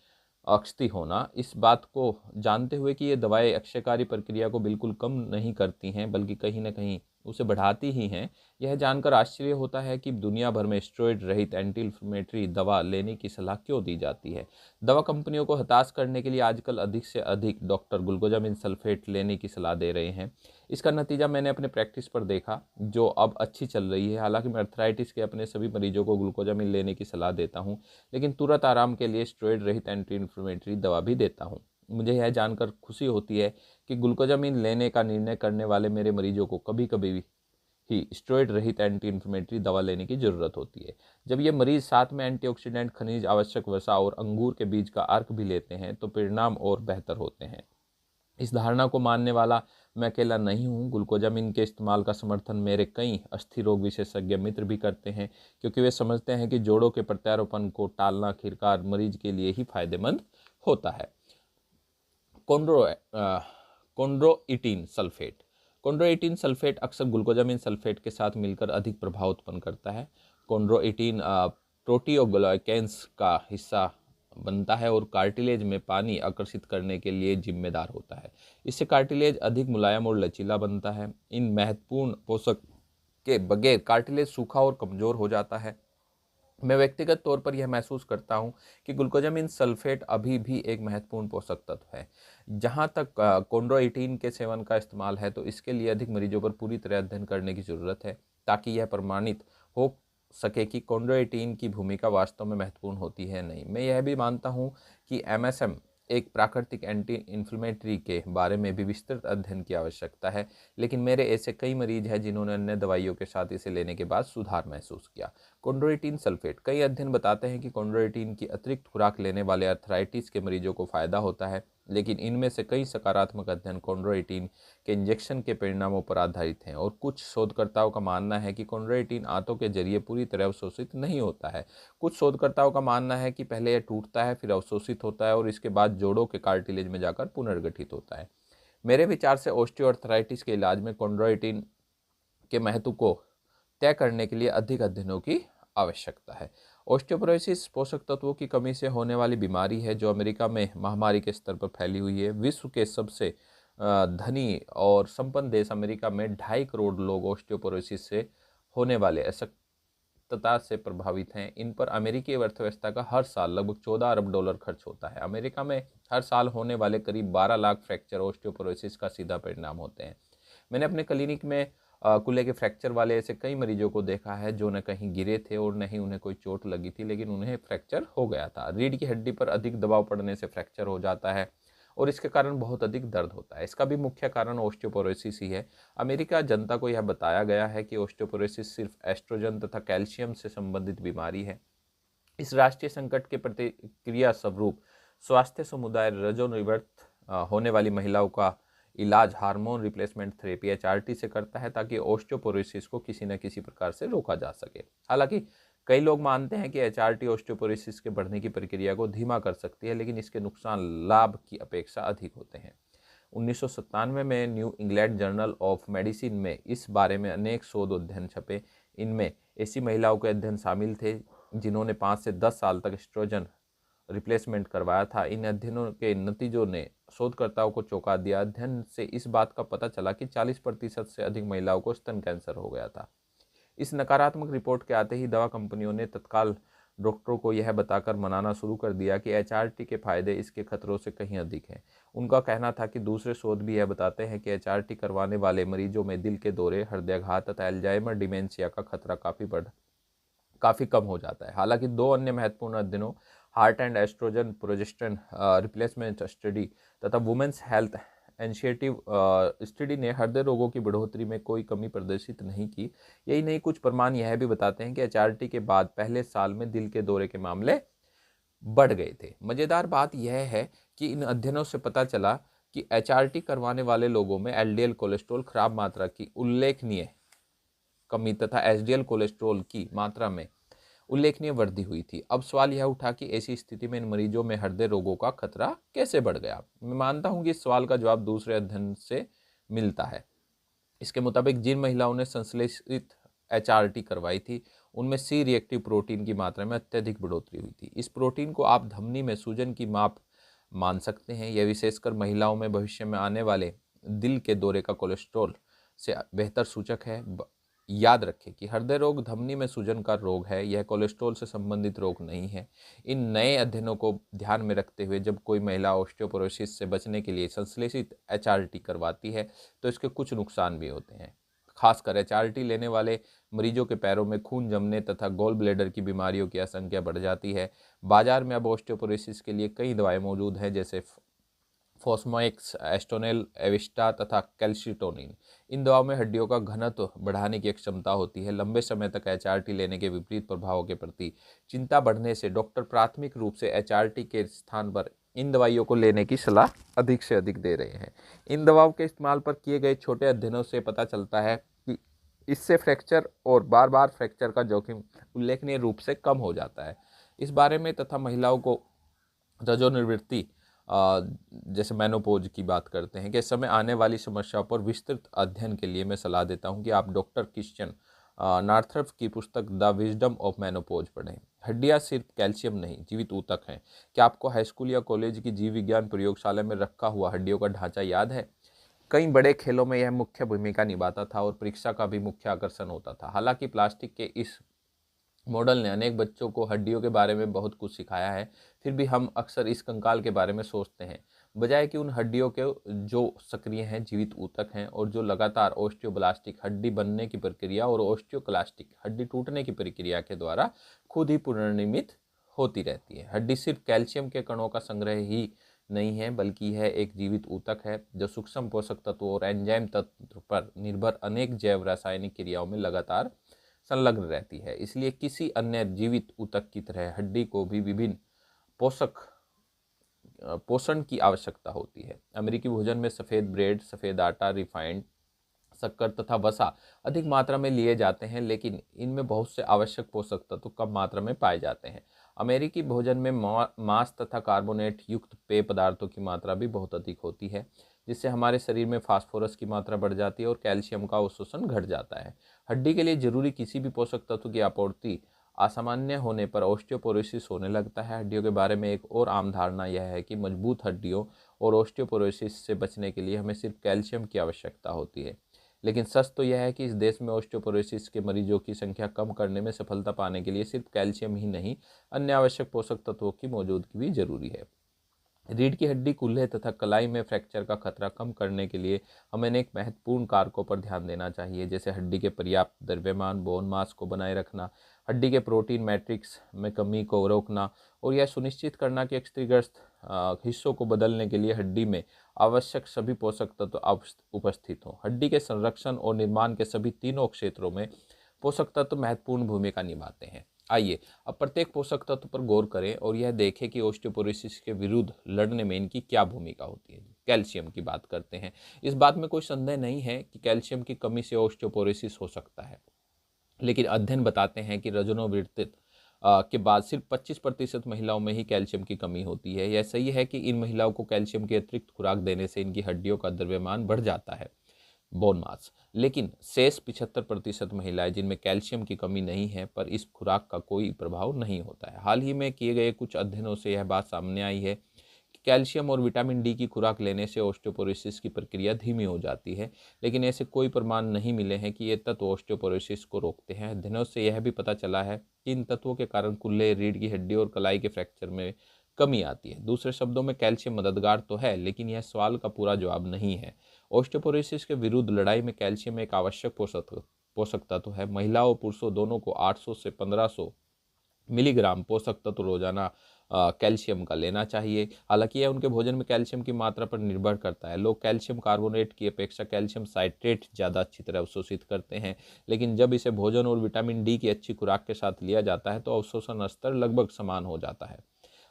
अक्षति होना। इस बात को जानते हुए कि ये दवाएं अक्षयकारी प्रक्रिया को बिल्कुल कम नहीं करती हैं, बल्कि कहीं न कहीं उसे बढ़ाती ही हैं, यह जानकर आश्चर्य होता है कि दुनिया भर में स्टेरॉयड रहित एंटी इन्फ्लेमेटरी दवा लेने की सलाह क्यों दी जाती है। दवा कंपनियों को हताश करने के लिए आजकल अधिक से अधिक डॉक्टर ग्लूकोजामिन सल्फेट लेने की सलाह दे रहे हैं। इसका नतीजा मैंने अपने प्रैक्टिस पर देखा, जो अब अच्छी चल रही है। हालांकि मैं अर्थराइटिस के अपने सभी मरीजों को ग्लूकोजामिन लेने की सलाह देता हूं, लेकिन तुरंत आराम के लिए स्टेरॉयड रहित एंटी इन्फ्लेमेटरी दवा भी देता हूं। मुझे यह जानकर खुशी होती है कि ग्लूकोजामिन लेने का निर्णय करने वाले मेरे मरीजों को कभी कभी ही स्टेरॉयड रहित एंटी इन्फ्लेमेटरी दवा लेने की ज़रूरत होती है। जब ये मरीज साथ में एंटीऑक्सीडेंट, खनिज, आवश्यक वसा और अंगूर के बीज का अर्क भी लेते हैं, तो परिणाम और बेहतर होते हैं। इस धारणा को मानने वाला मैं अकेला नहीं हूँ। ग्लूकोजामिन के इस्तेमाल का समर्थन मेरे कई अस्थि रोग विशेषज्ञ मित्र भी करते हैं, क्योंकि वे समझते हैं कि जोड़ों के प्रत्यारोपण को टालना आखिरकार मरीज के लिए ही फायदेमंद होता है। Chondroitin sulphate. कॉन्ड्रोइटिन सल्फेट अक्सर ग्लूकोजामिन सल्फेट के साथ मिलकर अधिक प्रभाव उत्पन्न करता है। कॉन्ड्रोइटिन प्रोटियोग्लाइकेंस का हिस्सा बनता है और कार्टिलेज में पानी आकर्षित करने के लिए जिम्मेदार होता है। इससे कार्टिलेज अधिक मुलायम और लचीला बनता है। इन महत्वपूर्ण पोषक के बगैर कार्टिलेज सूखा और कमज़ोर हो जाता है। मैं व्यक्तिगत तौर पर यह महसूस करता हूं कि ग्लूकोजामिन सल्फेट अभी भी एक महत्वपूर्ण पोषक तत्व है। जहां तक कॉन्ड्रोइटिन के सेवन का इस्तेमाल है, तो इसके लिए अधिक मरीजों पर पूरी तरह अध्ययन करने की ज़रूरत है, ताकि यह प्रमाणित हो सके कि कॉन्ड्रोइटिन की भूमिका वास्तव में महत्वपूर्ण होती है नहीं। मैं यह भी मानता हूं कि MSM एक प्राकृतिक एंटी इन्फ्लेमेटरी के बारे में भी विस्तृत अध्ययन की आवश्यकता है, लेकिन मेरे ऐसे कई मरीज हैं जिन्होंने अन्य दवाइयों के साथ इसे लेने के बाद सुधार महसूस किया। Chondroitin sulphate. कई अध्ययन बताते हैं कि कॉन्ड्रोइटिन की अतिरिक्त खुराक लेने वाले अर्थराइटिस के मरीजों को फायदा होता है, लेकिन इनमें से कई सकारात्मक अध्ययन कॉन्ड्रोइटिन के इंजेक्शन के परिणामों पर आधारित हैं और कुछ शोधकर्ताओं का मानना है कि कॉन्ड्रोइटिन आंतों के जरिए पूरी तरह अवशोषित नहीं होता है। कुछ शोधकर्ताओं का मानना है कि पहले यह टूटता है, फिर अवशोषित होता है और इसके बाद जोड़ों के कार्टिलेज में जाकर पुनर्गठित होता है। मेरे विचार से ऑस्टियोआर्थराइटिस के इलाज में कॉन्ड्रोइटिन के महत्व को तय करने के लिए अधिक अध्ययनों की आवश्यकता है। ऑस्टियोपोरोसिस पोषक तत्वों की कमी से होने वाली बीमारी है, जो अमेरिका में महामारी के स्तर पर फैली हुई है। विश्व के सबसे धनी और संपन्न देश अमेरिका में 2.5 करोड़ लोग ऑस्टियोपोरोसिस से होने वाले अशक्तता से प्रभावित हैं। इन पर अमेरिकी अर्थव्यवस्था का हर साल लगभग $14 अरब खर्च होता है। अमेरिका में हर साल होने वाले करीब 12 लाख फ्रैक्चर ऑस्टियोपोरोसिस का सीधा परिणाम होते हैं। मैंने अपने क्लिनिक में कूल्हे के फ्रैक्चर वाले ऐसे कई मरीजों को देखा है जो न कहीं गिरे थे और न ही उन्हें कोई चोट लगी थी, लेकिन उन्हें फ्रैक्चर हो गया था। रीढ़ की हड्डी पर अधिक दबाव पड़ने से फ्रैक्चर हो जाता है और इसके कारण बहुत अधिक दर्द होता है। इसका भी मुख्य कारण ऑस्टियोपोरोसिस ही है। अमेरिका जनता को यह बताया गया है कि ऑस्टियोपोरोसिस सिर्फ एस्ट्रोजन तथा कैल्शियम से संबंधित बीमारी है। इस राष्ट्रीय संकट के प्रतिक्रिया स्वरूप स्वास्थ्य समुदाय रजोनिवर्त होने वाली महिलाओं का इलाज हार्मोन रिप्लेसमेंट थेरेपी HRT से करता है, ताकि ऑस्टियोपोरोसिस को किसी न किसी प्रकार से रोका जा सके। हालांकि कई लोग मानते हैं कि HRT ऑस्टियोपोरोसिस के बढ़ने की प्रक्रिया को धीमा कर सकती है, लेकिन इसके नुकसान लाभ की अपेक्षा अधिक होते हैं। 1997 में new England journal of medicine में इस बारे में अनेक शोध अध्ययन छपे। इनमें ऐसी महिलाओं के अध्ययन शामिल थे जिन्होंने 5 से 10 साल तक एस्ट्रोजन रिप्लेसमेंट करवाया था। इन अध्ययनों के नतीजों ने शोधकर्ताओं को चौंका दिया। अध्ययन से इस बात का पता चला कि 40% से अधिक महिलाओं को स्तन कैंसर हो गया था। इस नकारात्मक रिपोर्ट के आते ही दवा कंपनियों ने तत्काल डॉक्टरों को यह बताकर मनाना शुरू कर दिया कि एचआरटी के फायदे इसके खतरों से कहीं अधिक हैं। उनका कहना था कि दूसरे शोध भी यह बताते हैं कि एचआरटी करवाने वाले मरीजों में दिल के दौरे, हृदयाघात तथा अल्जाइमर डिमेंशिया का खतरा काफ़ी कम हो जाता है। हालांकि 2 अन्य महत्वपूर्ण अध्ययनों, heart and oestrogen progesterone replacement study तथा वुमेन्स हेल्थ इनिशिएटिव स्टडी ने हृदय रोगों की बढ़ोतरी में कोई कमी प्रदर्शित नहीं की। यही नहीं, कुछ प्रमाण यह भी बताते हैं कि एचआरटी के बाद पहले साल में दिल के दौरे के मामले बढ़ गए थे। मज़ेदार बात यह है कि इन अध्ययनों से पता चला कि एचआरटी करवाने वाले लोगों में एलडीएल कोलेस्ट्रॉल खराब मात्रा की उल्लेखनीय कमी तथा एचडीएल कोलेस्ट्रॉल की मात्रा में उल्लेखनीय वृद्धि हुई थी। अब सवाल यह उठा कि ऐसी स्थिति में इन मरीजों में हृदय रोगों का खतरा कैसे बढ़ गया। मैं मानता हूं कि इस सवाल का जवाब दूसरे अध्ययन से मिलता है। इसके मुताबिक जिन महिलाओं ने संश्लेषित एचआरटी करवाई थी उनमें सी रिएक्टिव प्रोटीन की मात्रा में अत्यधिक बढ़ोतरी हुई थी। इस प्रोटीन को आप धमनी में सूजन की माप मान सकते हैं। यह विशेषकर महिलाओं में भविष्य में आने वाले दिल के दौरे का कोलेस्ट्रॉल से बेहतर सूचक है। याद रखें कि हृदय रोग धमनी में सूजन का रोग है, यह कोलेस्ट्रॉल से संबंधित रोग नहीं है। इन नए अध्ययनों को ध्यान में रखते हुए जब कोई महिला ऑस्टियोपोरोसिस से बचने के लिए संश्लेषित एचआरटी करवाती है तो इसके कुछ नुकसान भी होते हैं। खासकर एचआरटी लेने वाले मरीजों के पैरों में खून जमने तथा गॉल ब्लैडर की बीमारियों की आशंका बढ़ जाती है। बाजार में अब ऑस्टियोपोरोसिस के लिए कई दवाएं मौजूद हैं, जैसे फॉस्मोएक्स, एस्टोनेल, एविस्टा तथा कैल्सिटोनिन। इन दवाओं में हड्डियों का घनत्व बढ़ाने की एक क्षमता होती है। लंबे समय तक एचआरटी लेने के विपरीत प्रभावों के प्रति चिंता बढ़ने से डॉक्टर प्राथमिक रूप से एचआरटी के स्थान पर इन दवाइयों को लेने की सलाह अधिक से अधिक दे रहे हैं। इन दवाओं के इस्तेमाल पर किए गए छोटे अध्ययनों से पता चलता है कि इससे फ्रैक्चर और बार बार फ्रैक्चर का जोखिम उल्लेखनीय रूप से कम हो जाता है। इस बारे में तथा महिलाओं को रजोनिवृत्ति जैसे मेनोपॉज की बात करते हैं कि इस समय आने वाली समस्याओं पर विस्तृत अध्ययन के लिए मैं सलाह देता हूं कि आप डॉक्टर क्रिश्चियन नॉर्थरप की पुस्तक द विजडम ऑफ मेनोपॉज पढ़ें। हड्डियां सिर्फ कैल्शियम नहीं, जीवित ऊतक हैं। क्या आपको हाई स्कूल या कॉलेज की जीव विज्ञान प्रयोगशाला में रखा हुआ हड्डियों का ढांचा याद है? कई बड़े खेलों में यह मुख्य भूमिका निभाता था और परीक्षा का भी मुख्य आकर्षण होता था। हालांकि प्लास्टिक के इस मॉडल ने अनेक बच्चों को हड्डियों के बारे में बहुत कुछ सिखाया है, फिर भी हम अक्सर इस कंकाल के बारे में सोचते हैं बजाय कि उन हड्डियों के जो सक्रिय हैं, जीवित ऊतक हैं और जो लगातार ओस्टियोब्लास्टिक हड्डी बनने की प्रक्रिया और ओस्टियोक्लास्टिक हड्डी टूटने की प्रक्रिया के द्वारा खुद ही पुनर्निर्मित होती रहती है। हड्डी सिर्फ कैल्शियम के कणों का संग्रह ही नहीं है, बल्कि यह एक जीवित ऊतक है जो सूक्ष्म पोषक तत्वों और एंजाइम तत्व पर निर्भर अनेक जैव रासायनिक क्रियाओं में लगातार संलग्न रहती है। इसलिए किसी अन्य जीवित ऊतक की तरह हड्डी को भी विभिन्न पोषण की आवश्यकता होती है। अमेरिकी भोजन में सफ़ेद ब्रेड, सफ़ेद आटा, रिफाइंड शक्कर तथा वसा अधिक मात्रा में लिए जाते हैं, लेकिन इनमें बहुत से आवश्यक पोषक तत्व कम मात्रा में पाए जाते हैं। अमेरिकी भोजन में मांस तथा कार्बोनेट युक्त पेय पदार्थों की मात्रा भी बहुत अधिक होती है, जिससे हमारे शरीर में फास्फोरस की मात्रा बढ़ जाती है और कैल्शियम का अवशोषण घट जाता है। हड्डी के लिए जरूरी किसी भी पोषक तत्व की आपूर्ति असामान्य होने पर ऑस्टियोपोरोसिस होने लगता है। हड्डियों के बारे में एक और आम धारणा यह है कि मजबूत हड्डियों और ऑस्टियोपोरोसिस से बचने के लिए हमें सिर्फ कैल्शियम की आवश्यकता होती है, लेकिन सच तो यह है कि इस देश में ऑस्टियोपोरोसिस के मरीजों की संख्या कम करने में सफलता पाने के लिए सिर्फ कैल्शियम ही नहीं, अन्य आवश्यक पोषक तत्वों की मौजूदगी भी जरूरी है। रीढ़ की हड्डी, कूल्हे तथा कलाई में फ्रैक्चर का खतरा कम करने के लिए हमें अनेक महत्वपूर्ण कारकों पर ध्यान देना चाहिए, जैसे हड्डी के पर्याप्त द्रव्यमान, बोन मास को बनाए रखना, हड्डी के प्रोटीन मैट्रिक्स में कमी को रोकना और यह सुनिश्चित करना कि क्षतिग्रस्त हिस्सों को बदलने के लिए हड्डी में आवश्यक सभी पोषक तत्व उपस्थित हों। हड्डी के संरक्षण और निर्माण के सभी तीनों क्षेत्रों में पोषक तत्व महत्वपूर्ण भूमिका निभाते हैं। आइए अब प्रत्येक पोषक तत्व पर गौर करें और यह देखें कि ऑस्टियोपोरोसिस के विरुद्ध लड़ने में इनकी क्या भूमिका होती है। कैल्शियम की बात करते हैं। इस बात में कोई संदेह नहीं है कि कैल्शियम की कमी से ऑस्टियोपोरोसिस हो सकता है, लेकिन अध्ययन बताते हैं कि रजोनिवृत्तित के बाद सिर्फ 25% महिलाओं में ही कैल्शियम की कमी होती है। यह सही है कि इन महिलाओं को कैल्शियम की अतिरिक्त खुराक देने से इनकी हड्डियों का द्रव्यमान बढ़ जाता है, बोन मास। लेकिन शेष 75% महिलाएं जिनमें कैल्शियम की कमी नहीं है पर इस खुराक का कोई प्रभाव नहीं होता है। हाल ही में किए गए कुछ अध्ययनों से यह बात सामने आई है कि कैल्शियम और विटामिन डी की खुराक लेने से ऑस्टियोपोरोसिस की प्रक्रिया धीमी हो जाती है, लेकिन ऐसे कोई प्रमाण नहीं मिले हैं कि ये तत्व ऑस्टियोपोरोसिस को रोकते हैं। अध्ययनों से यह भी पता चला है कि इन तत्वों के कारण कूल्हे, रीढ़ की हड्डी और कलाई के फ्रैक्चर में कमी आती है। दूसरे शब्दों में कैल्शियम मददगार तो है, लेकिन यह सवाल का पूरा जवाब नहीं है। ऑस्टियोपोरोसिस के विरुद्ध लड़ाई में कैल्शियम एक आवश्यक पोषक तत्व है। महिलाओं और पुरुषों दोनों को 800 से 1500 मिलीग्राम पोषक तत्व रोजाना कैल्शियम का लेना चाहिए। हालांकि यह उनके भोजन में कैल्शियम की मात्रा पर निर्भर करता है। लोग कैल्शियम कार्बोनेट की अपेक्षा कैल्शियम साइट्रेट ज़्यादा अच्छी तरह अवशोषित करते हैं, लेकिन जब इसे भोजन और विटामिन डी की अच्छी खुराक के साथ लिया जाता है तो अवशोषण स्तर लगभग समान हो जाता है।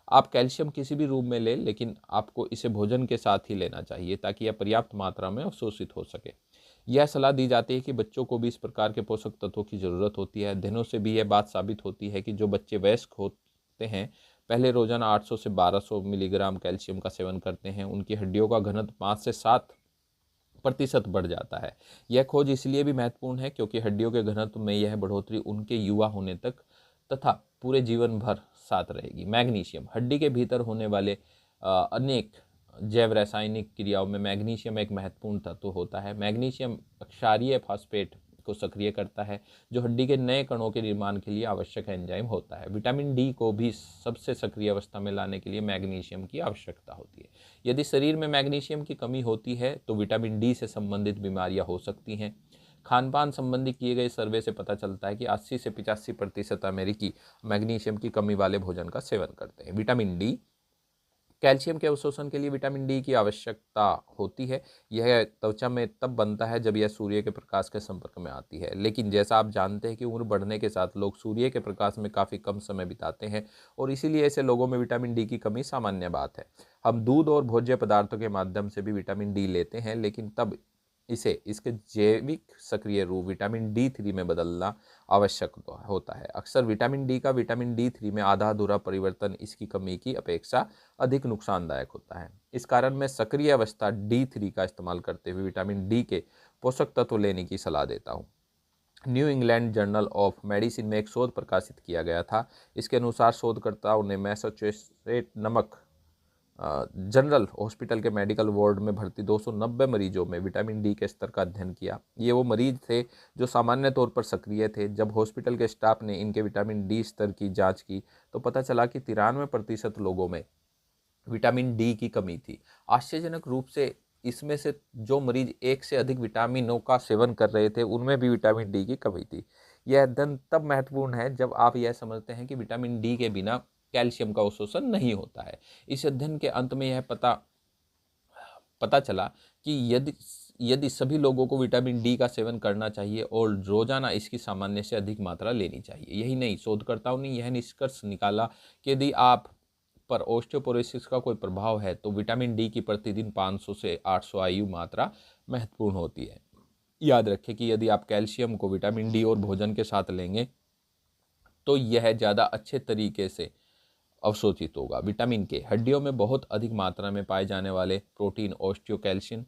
आप कैल्शियम किसी भी रूप में लें, लेकिन आपको इसे भोजन के साथ ही लेना चाहिए ताकि यह पर्याप्त मात्रा में अवशोषित हो सके। यह सलाह दी जाती है कि बच्चों को भी इस प्रकार के पोषक तत्वों की ज़रूरत होती है। अध्ययनों से भी यह बात साबित होती है कि जो बच्चे वयस्क होते हैं पहले रोजाना 800 से 1200 मिलीग्राम कैल्शियम का सेवन करते हैं, उनकी हड्डियों का घनत्व 5 से 7% बढ़ जाता है। यह खोज इसलिए भी महत्वपूर्ण है क्योंकि हड्डियों के घनत्व में यह बढ़ोतरी उनके युवा होने तक तथा पूरे जीवन भर साथ रहेगी। मैग्नीशियम हड्डी के भीतर होने वाले अनेक जैव रासायनिक क्रियाओं में मैग्नीशियम एक महत्वपूर्ण तत्व होता है। मैग्नीशियम क्षारीय फास्फेट को सक्रिय करता है जो हड्डी के नए कणों के निर्माण के लिए आवश्यक एंजाइम होता है। विटामिन डी को भी सबसे सक्रिय अवस्था में लाने के लिए मैग्नीशियम की आवश्यकता होती है। यदि शरीर में मैग्नीशियम की कमी होती है तो विटामिन डी से संबंधित बीमारियां हो सकती हैं। खान पान संबंधी किए गए सर्वे से पता चलता है कि 80 से 85% अमेरिकी मैग्नीशियम की कमी वाले भोजन का सेवन करते हैं। विटामिन डी कैल्शियम के अवशोषण के लिए विटामिन डी की आवश्यकता होती है। यह त्वचा में तब बनता है जब यह सूर्य के प्रकाश के संपर्क में आती है, लेकिन जैसा आप जानते हैं कि उम्र बढ़ने के साथ लोग सूर्य के प्रकाश में काफ़ी कम समय बिताते हैं और इसीलिए ऐसे लोगों में विटामिन डी की कमी सामान्य बात है। हम दूध और भोज्य पदार्थों के माध्यम से भी विटामिन डी लेते हैं, लेकिन तब इसे इसके जैविक सक्रिय रूप विटामिन डी3 में बदलना आवश्यक होता है। अक्सर विटामिन डी का विटामिन डी3 में आधा अधूरा परिवर्तन इसकी कमी की अपेक्षा अधिक नुकसानदायक होता है। इस कारण मैं सक्रिय अवस्था डी3 का इस्तेमाल करते हुए विटामिन डी के पोषक तत्व लेने की सलाह देता हूँ। New England journal of medicine में एक शोध प्रकाशित किया गया था। इसके अनुसार शोधकर्ताओं ने मैसाचुसेट्स नमक जनरल हॉस्पिटल के मेडिकल वार्ड में भर्ती 290 मरीजों में विटामिन डी के स्तर का अध्ययन किया। ये वो मरीज थे जो सामान्य तौर पर सक्रिय थे। जब हॉस्पिटल के स्टाफ ने इनके विटामिन डी स्तर की जांच की तो पता चला कि 93% लोगों में विटामिन डी की कमी थी। आश्चर्यजनक रूप से इसमें से जो मरीज एक से अधिक विटामिनों का सेवन कर रहे थे उनमें भी विटामिन डी की कमी थी। यह अध्ययन तब महत्वपूर्ण है जब आप यह समझते हैं कि विटामिन डी के बिना कैल्शियम का अवशोषण नहीं होता है। इस अध्ययन के अंत में यह पता चला कि यदि सभी लोगों को विटामिन डी का सेवन करना चाहिए और रोजाना इसकी सामान्य से अधिक मात्रा लेनी चाहिए। यही नहीं, शोधकर्ताओं ने यह निष्कर्ष निकाला कि यदि आप पर ऑस्टियोपोरोसिस का कोई प्रभाव है तो विटामिन डी की प्रतिदिन 500 से 800 आयु मात्रा महत्वपूर्ण होती है। याद रखें कि यदि आप कैल्शियम को विटामिन डी और भोजन के साथ लेंगे तो यह ज़्यादा अच्छे तरीके से अवशोषित होगा। विटामिन के हड्डियों में बहुत अधिक मात्रा में पाए जाने वाले प्रोटीन ऑस्टियोकैल्सिन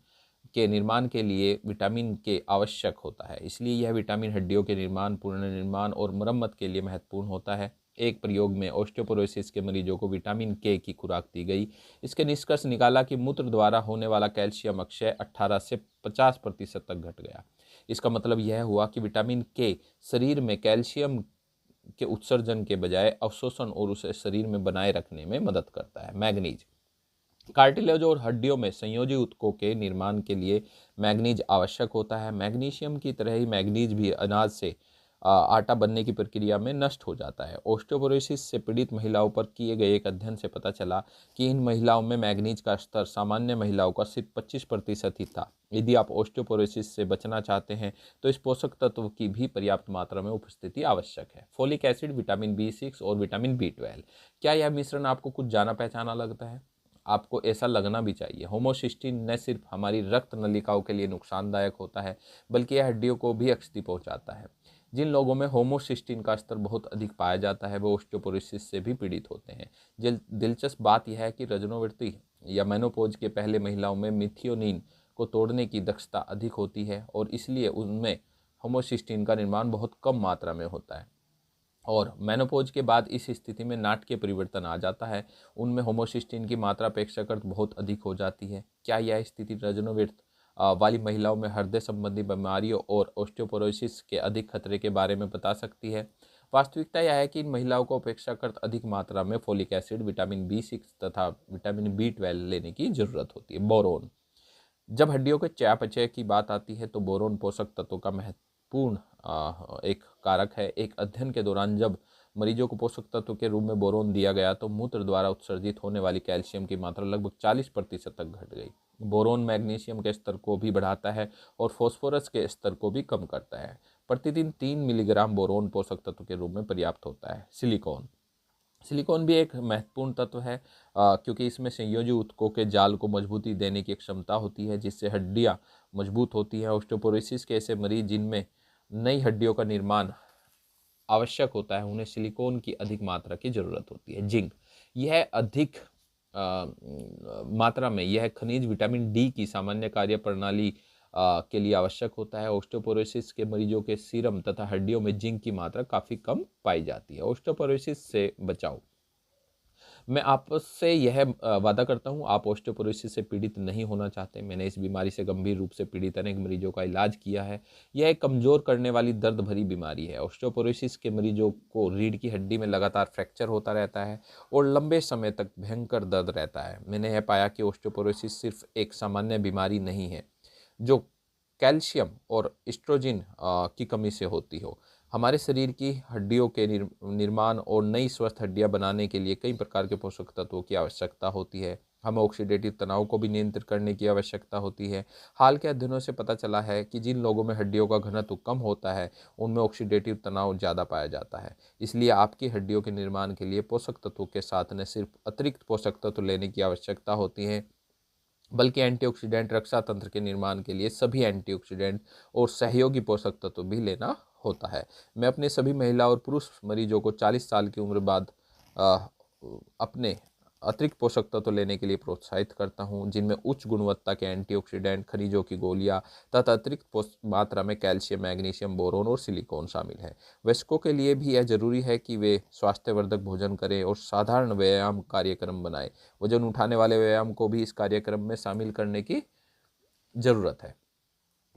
के निर्माण के लिए विटामिन के आवश्यक होता है। इसलिए यह विटामिन हड्डियों के निर्माण, पुनर्निर्माण और मरम्मत के लिए महत्वपूर्ण होता है। एक प्रयोग में ऑस्टियोपोरोसिस के मरीजों को विटामिन के की खुराक दी गई। इसके निष्कर्ष निकाला कि मूत्र द्वारा होने वाला कैल्शियम अक्षय 18 से 50% तक घट गया। इसका मतलब यह हुआ कि विटामिन के शरीर में कैल्शियम के उत्सर्जन के बजाय अवशोषण और उसे शरीर में बनाए रखने में मदद करता है। मैग्नीज कार्टिलेज और हड्डियों में संयोजी ऊतकों के निर्माण के लिए मैग्नीज आवश्यक होता है। मैग्नीशियम की तरह ही मैग्नीज भी अनाज से आटा बनने की प्रक्रिया में नष्ट हो जाता है। ऑस्टियोपोरोसिस से पीड़ित महिलाओं पर किए गए एक अध्ययन से पता चला कि इन महिलाओं में मैग्नीज का स्तर सामान्य महिलाओं का सिर्फ 25% ही था। यदि आप ऑस्टियोपोरोसिस से बचना चाहते हैं तो इस पोषक तत्व की भी पर्याप्त मात्रा में उपस्थिति आवश्यक है। फोलिक एसिड, विटामिन B6 और विटामिन B12। क्या यह मिश्रण आपको कुछ जाना पहचाना लगता है? आपको ऐसा लगना भी चाहिए। होमोसिस्टीन न सिर्फ हमारी रक्त नलिकाओं के लिए नुकसानदायक होता है बल्कि यह हड्डियों को भी क्षति पहुंचाता है। जिन लोगों में होमोसिस्टीन का स्तर बहुत अधिक पाया जाता है वो ऑस्टियोपोरोसिस से भी पीड़ित होते हैं। दिलचस्प बात यह है कि रजनोवृत्ति या मेनोपॉज के पहले महिलाओं में मिथियोनिन को तोड़ने की दक्षता अधिक होती है और इसलिए उनमें होमोसिस्टीन का निर्माण बहुत कम मात्रा में होता है। और मेनोपॉज के बाद इस स्थिति में नाटकीय परिवर्तन आ जाता है, उनमें होमोसिस्टीन की मात्रा अपेक्षाकृत बहुत अधिक हो जाती है। क्या यह स्थिति रजनोवृत्त वाली महिलाओं में हृदय संबंधी बीमारियों और ऑस्टियोपोरोसिस के अधिक खतरे के बारे में बता सकती है? वास्तविकता यह है कि इन महिलाओं को अपेक्षाकृत अधिक मात्रा में फोलिक एसिड, विटामिन B6 तथा विटामिन B12 लेने की जरूरत होती है। बोरोन। जब हड्डियों के चयापचय की बात आती है तो बोरोन पोषक तत्वों का महत्वपूर्ण एक कारक है। एक अध्ययन के दौरान जब मरीजों को पोषक तत्व के रूप में बोरोन दिया गया तो मूत्र द्वारा उत्सर्जित होने वाली कैल्शियम की मात्रा लगभग 40% तक घट गई। बोरोन मैग्नीशियम के स्तर को भी बढ़ाता है और फास्फोरस के स्तर को भी कम करता है। प्रतिदिन 3 मिलीग्राम बोरोन पोषक तत्व के रूप में पर्याप्त होता है। सिलिकॉन। सिलिकॉन भी एक महत्वपूर्ण तत्व है क्योंकि इसमें संयोजी ऊतकों के जाल को मजबूती देने की एक क्षमता होती है जिससे हड्डियां मजबूत होती हैं। ऑस्टियोपोरोसिस के ऐसे मरीज जिनमें नई हड्डियों का निर्माण आवश्यक होता है उन्हें सिलिकॉन की अधिक मात्रा की जरूरत होती है। जिंक। यह अधिक मात्रा में यह खनिज विटामिन डी की सामान्य कार्य प्रणाली के लिए आवश्यक होता है। ऑस्टियोपोरोसिस के मरीजों के सीरम तथा हड्डियों में जिंक की मात्रा काफ़ी कम पाई जाती है। ऑस्टियोपोरोसिस से बचाव। मैं आपसे यह वादा करता हूं, आप ऑस्टियोपोरोसिस से पीड़ित नहीं होना चाहते। मैंने इस बीमारी से गंभीर रूप से पीड़ित अनेक मरीजों का इलाज किया है। यह एक कमज़ोर करने वाली दर्द भरी बीमारी है। ऑस्टियोपोरोसिस के मरीजों को रीढ़ की हड्डी में लगातार फ्रैक्चर होता रहता है और लंबे समय तक भयंकर दर्द रहता है। मैंने यह पाया कि ऑस्टियोपोरोसिस सिर्फ एक सामान्य बीमारी नहीं है जो कैल्शियम और एस्ट्रोजन की कमी से होती हो। हमारे शरीर की हड्डियों के निर्माण और नई स्वस्थ हड्डियां बनाने के लिए कई प्रकार के पोषक तत्वों की आवश्यकता होती है। हमें ऑक्सीडेटिव तनाव को भी नियंत्रित करने की आवश्यकता होती है। हाल के अध्ययनों से पता चला है कि जिन लोगों में हड्डियों का घनत्व कम होता है उनमें ऑक्सीडेटिव तनाव ज़्यादा पाया जाता है। इसलिए आपकी हड्डियों के निर्माण के लिए पोषक तत्वों के साथ न सिर्फ अतिरिक्त पोषक तत्व लेने की आवश्यकता होती है बल्कि एंटीऑक्सीडेंट रक्षा तंत्र के निर्माण के लिए सभी एंटीऑक्सीडेंट और सहयोगी पोषक तत्व भी लेना होता है। मैं अपने सभी महिला और पुरुष मरीजों को 40 साल की उम्र बाद अपने अतिरिक्त पोषक तत्व लेने के लिए प्रोत्साहित करता हूं, जिनमें उच्च गुणवत्ता के एंटीऑक्सीडेंट, खनिजों की गोलियां तथा अतिरिक्त मात्रा में कैल्शियम, मैग्नीशियम, बोरोन और सिलिकॉन शामिल है। वयस्कों के लिए भी यह जरूरी है कि वे स्वास्थ्यवर्धक भोजन करें और साधारण व्यायाम कार्यक्रम बनाएं। वजन उठाने वाले व्यायाम को भी इस कार्यक्रम में शामिल करने की जरूरत है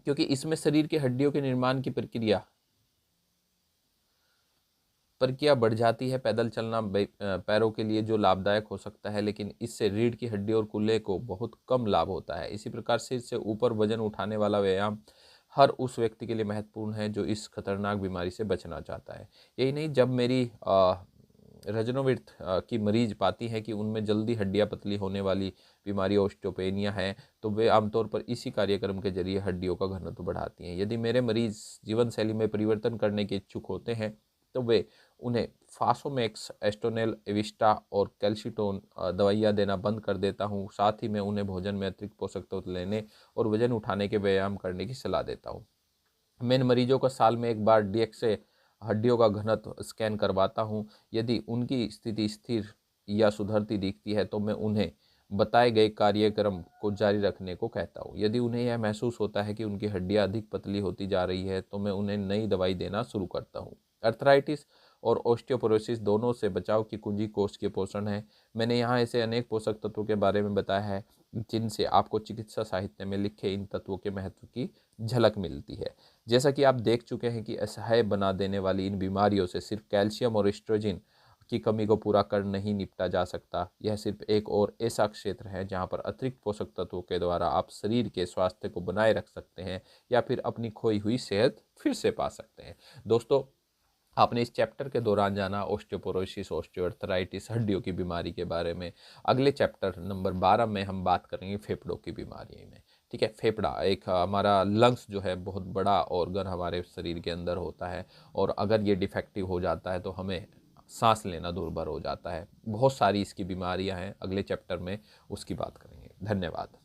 क्योंकि इसमें शरीर की हड्डियों के निर्माण की प्रक्रिया बढ़ जाती है। पैदल चलना पैरों के लिए जो लाभदायक हो सकता है, लेकिन इससे रीढ़ की हड्डी और कूल्हे को बहुत कम लाभ होता है। इसी प्रकार सिर से ऊपर वजन उठाने वाला व्यायाम हर उस व्यक्ति के लिए महत्वपूर्ण है जो इस खतरनाक बीमारी से बचना चाहता है। यही नहीं, जब मेरी रजनोवृत्त की मरीज पाती हैं कि उनमें जल्दी हड्डियां पतली होने वाली बीमारी ऑस्टियोपेनिया है तो वे आमतौर पर इसी कार्यक्रम के जरिए हड्डियों का घनत्व बढ़ाती हैं। यदि मेरे मरीज जीवन शैली में परिवर्तन करने के इच्छुक होते हैं तो वे उन्हें फासोमैक्स, एस्टोनेल, एविस्टा और कैल्शिटोन दवाइयाँ देना बंद कर देता हूँ। साथ ही मैं उन्हें भोजन में अतिरिक्त पोषक तत्व लेने और वजन उठाने के व्यायाम करने की सलाह देता हूँ। मैं इन मरीजों का साल में एक बार DXA हड्डियों का घनत्व स्कैन करवाता हूँ। यदि उनकी स्थिति स्थिर या सुधरती दिखती है तो मैं उन्हें बताए गए कार्यक्रम को जारी रखने को कहता हूँ। यदि उन्हें यह महसूस होता है कि उनकी हड्डियाँ अधिक पतली होती जा रही है तो मैं उन्हें नई दवाई देना शुरू करता हूँ। अर्थराइटिस और ऑस्टियोपोरोसिस दोनों से बचाव की कुंजी कोष्ठ के पोषण है। मैंने यहाँ ऐसे अनेक पोषक तत्वों के बारे में बताया है जिनसे आपको चिकित्सा साहित्य में लिखे इन तत्वों के महत्व की झलक मिलती है। जैसा कि आप देख चुके हैं कि असह्य बना देने वाली इन बीमारियों से सिर्फ कैल्शियम और एस्ट्रोजन की कमी को पूरा कर नहीं निपटा जा सकता। यह सिर्फ एक और ऐसा क्षेत्र है जहां पर अतिरिक्त पोषक तत्वों के द्वारा आप शरीर के स्वास्थ्य को बनाए रख सकते हैं या फिर अपनी खोई हुई सेहत फिर से पा सकते हैं। दोस्तों, आपने इस चैप्टर के दौरान जाना ऑस्टियोपोरोसिस, ऑस्टियोआर्थराइटिस, हड्डियों की बीमारी के बारे में। अगले चैप्टर नंबर 12 में हम बात करेंगे फेफड़ों की बीमारी में। ठीक है, फेफड़ा एक हमारा लंग्स जो है बहुत बड़ा ऑर्गन हमारे शरीर के अंदर होता है और अगर ये डिफेक्टिव हो जाता है तो हमें सांस लेना दुर्भर हो जाता है। बहुत सारी इसकी बीमारियां हैं, अगले चैप्टर में उसकी बात करेंगे। धन्यवाद।